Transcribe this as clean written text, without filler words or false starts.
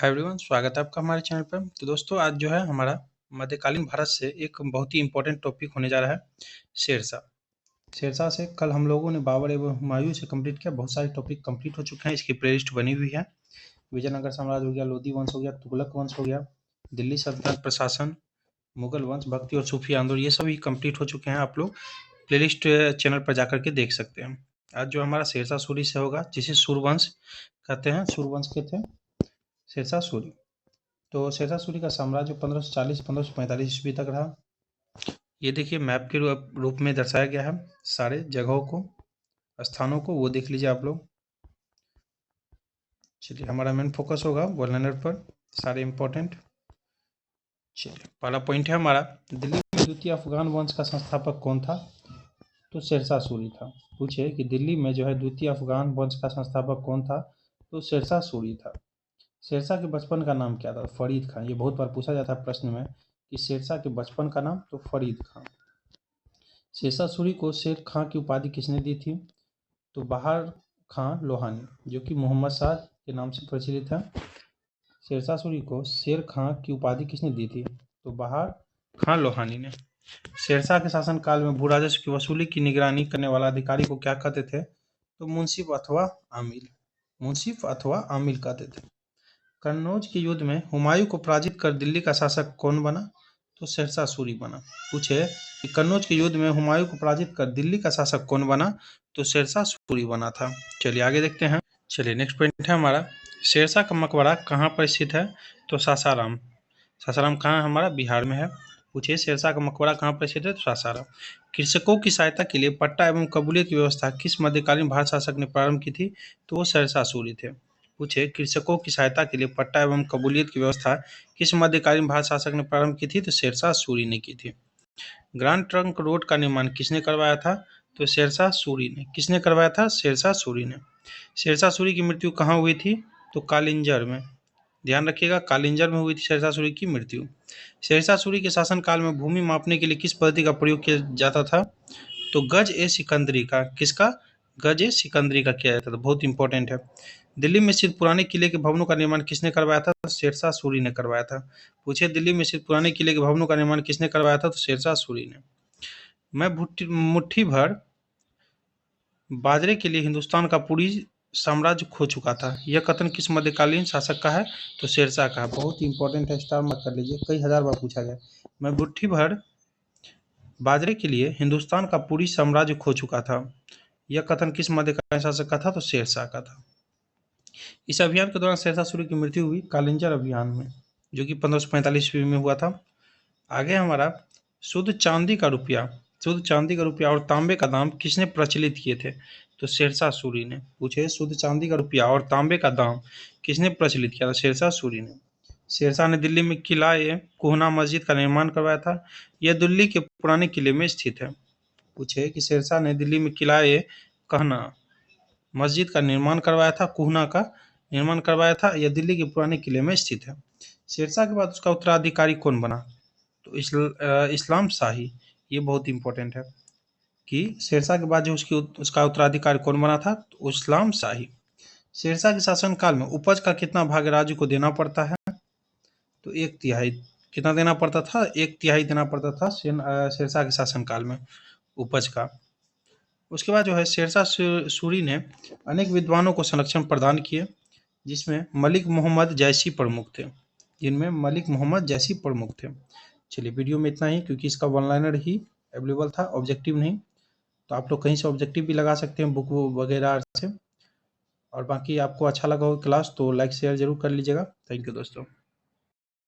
Hi everyone, स्वागत है आपका हमारे चैनल पर। तो दोस्तों, आज जो है हमारा मध्यकालीन भारत से एक बहुत ही इम्पोर्टेंट टॉपिक होने जा रहा है, शेरशाह। शेरशाह से कल हम लोगों ने बाबर एवं हुमायूं से कंप्लीट किया। बहुत सारे टॉपिक कंप्लीट हो चुके हैं, इसकी प्लेलिस्ट बनी हुई है। विजयनगर साम्राज्य हो गया, लोधी वंश हो गया, तुगलक वंश हो गया, दिल्ली सल्तनत प्रशासन, मुगल वंश, भक्ति और सूफी आंदोलन, ये सभी कंप्लीट हो चुके हैं। आप लोग प्लेलिस्ट चैनल पर जाकर के देख सकते हैं। आज जो हमारा शेरशाह सूरी से होगा, जिसे सूर्यवंश कहते हैं, सूर्यवंश के थे शेरशाह सूरी। तो शेरशाह सूरी का साम्राज्य 1540 से 1545 ईस्वी तक रहा। ये देखिए मैप के रूप में दर्शाया गया है, सारे जगहों को, स्थानों को, वो देख लीजिए आप लोग। चलिए, हमारा मेन फोकस होगा वर्ल्ड पर, सारे इंपॉर्टेंट। चलिए, पहला पॉइंट है हमारा, दिल्ली में द्वितीय अफगान वंश का संस्थापक कौन था? तो शेरशाह सूरी था। पूछे कि दिल्ली में जो है द्वितीय अफगान वंश का संस्थापक कौन था? तो शेरशाह सूरी था। शेरशाह के बचपन का नाम क्या था? फरीद खान। ये बहुत बार पूछा जाता है प्रश्न में कि शेरशाह के बचपन का नाम, तो फरीद खान। शेरशाह सूरी को शेर खां की उपाधि किसने दी थी? तो बहार खां लोहानी, जो कि मोहम्मद शाह के नाम से प्रचलित है। शेरशाह सूरी को शेर खां की उपाधि किसने दी थी? तो बहार खां लोहानी ने। शेरशाह के शासनकाल में भू राजस्व की वसूली की निगरानी करने वाला अधिकारी को क्या कहते थे? तो मुंसिफ अथवा आमिल। मुंसिफ अथवा आमिल कहते थे। कन्नौज के युद्ध में हुमायूं को पराजित कर दिल्ली का शासक कौन बना? तो शेरशाह सूरी बना। पूछे कि कन्नौज के युद्ध में हुमायूं को पराजित कर दिल्ली का शासक कौन बना? तो शेरशाह सूरी बना था। चलिए आगे देखते हैं। चलिए, नेक्स्ट पॉइंट है हमारा, शेरशाह का मकबरा कहाँ पर स्थित है? तो सासाराम। सासाराम कहाँ है? हमारा बिहार में है। पूछिए शेरशाह का मकबरा कहाँ पर स्थित है? तो सासाराम। कृषकों की सहायता के लिए पट्टा एवं कबूलियत की व्यवस्था किस मध्यकालीन भारत शासक ने प्रारंभ की थी? तो वो शेरशाह सूरी थे। पूछे कृषकों की सहायता के लिए पट्टा एवं कबूलियत की व्यवस्था किस मध्यकालीन भारत शासक ने प्रारंभ की थी? तो शेरशाह सूरी ने की थी। ग्रांड ट्रंक रोड का निर्माण किसने करवाया था? तो शेरशाह सूरी ने। किसने करवाया था? शेरशाह सूरी ने। शेरशाह सूरी की मृत्यु कहाँ हुई थी? तो कालिंजर में। ध्यान रखिएगा, कालिंजर में हुई थी शेरशाह सूरी की मृत्यु। शेरशाह सूरी के शासनकाल में भूमि मापने के लिए किस पद्धति का प्रयोग किया जाता था? तो गज ए सिकंदरी का। किसका? गज ए सिकंदरी का किया जाता था। बहुत इंपॉर्टेंट है। दिल्ली में स्थित पुराने किले के भवनों का निर्माण किसने करवाया था? तो शेरशाह सूरी ने करवाया था। पूछे दिल्ली में स्थित पुराने किले के भवनों का निर्माण किसने करवाया था? तो शेरशाह सूरी ने। मैं मुट्ठी भर बाजरे के लिए हिंदुस्तान का पूरी साम्राज्य खो चुका था, यह कथन किस मध्यकालीन शासक का है? तो शेरशाह का है। बहुत ही इंपॉर्टेंट है, स्टार मार्क कर लीजिए, कई हजार बार पूछा गया। मैं मुट्ठी भर बाजरे के लिए हिंदुस्तान का पूरी साम्राज्य खो चुका था, यह कथन किस मध्यकालीन शासक का था? तो शेरशाह का था। इस अभियान के दौरान शेरशाह सूरी की मृत्यु हुई कालिंजर अभियान में, जो कि 1545 ईस्वी में हुआ था। आगे हमारा, शुद्ध चांदी का रुपया, शुद्ध चांदी का रुपया और तांबे का दाम किसने प्रचलित किए थे? तो शेरशाह सूरी ने। पूछे शुद्ध चांदी का रुपया और तांबे का दाम किसने प्रचलित किया था? शेरशाह सूरी ने। शेरशाह ने दिल्ली में किला ए कोहना मस्जिद का निर्माण करवाया था, यह दिल्ली के पुराने किले में स्थित है। पूछे कि शेरशाह ने दिल्ली में किला ए कहना मस्जिद का निर्माण करवाया था, कोहना का निर्माण करवाया था, यह दिल्ली के पुराने किले में स्थित है। शेरशाह के बाद उसका उत्तराधिकारी कौन बना? तो इस्लाम शाही। ये बहुत इंपॉर्टेंट है कि शेरशाह के बाद जो उसका उत्तराधिकारी कौन बना था? तो इस्लाम शाही। शेरशाह के शासनकाल में उपज का कितना भाग राज्य को देना पड़ता है? तो 1/3। कितना देना पड़ता था? 1/3 देना पड़ता था शेरशाह के शासनकाल में उपज का। उसके बाद जो है शेरशाह सूरी ने अनेक विद्वानों को संरक्षण प्रदान किए, जिसमें मलिक मोहम्मद जैसी प्रमुख थे। जिनमें मलिक मोहम्मद जैसी प्रमुख थे। चलिए, वीडियो में इतना ही, क्योंकि इसका वन लाइनर ही अवेलेबल था, ऑब्जेक्टिव नहीं। तो आप लोग कहीं से ऑब्जेक्टिव भी लगा सकते हैं, बुक वगैरह से। और बाकी आपको अच्छा लगा हो क्लास तो लाइक शेयर जरूर कर लीजिएगा। थैंक यू दोस्तों।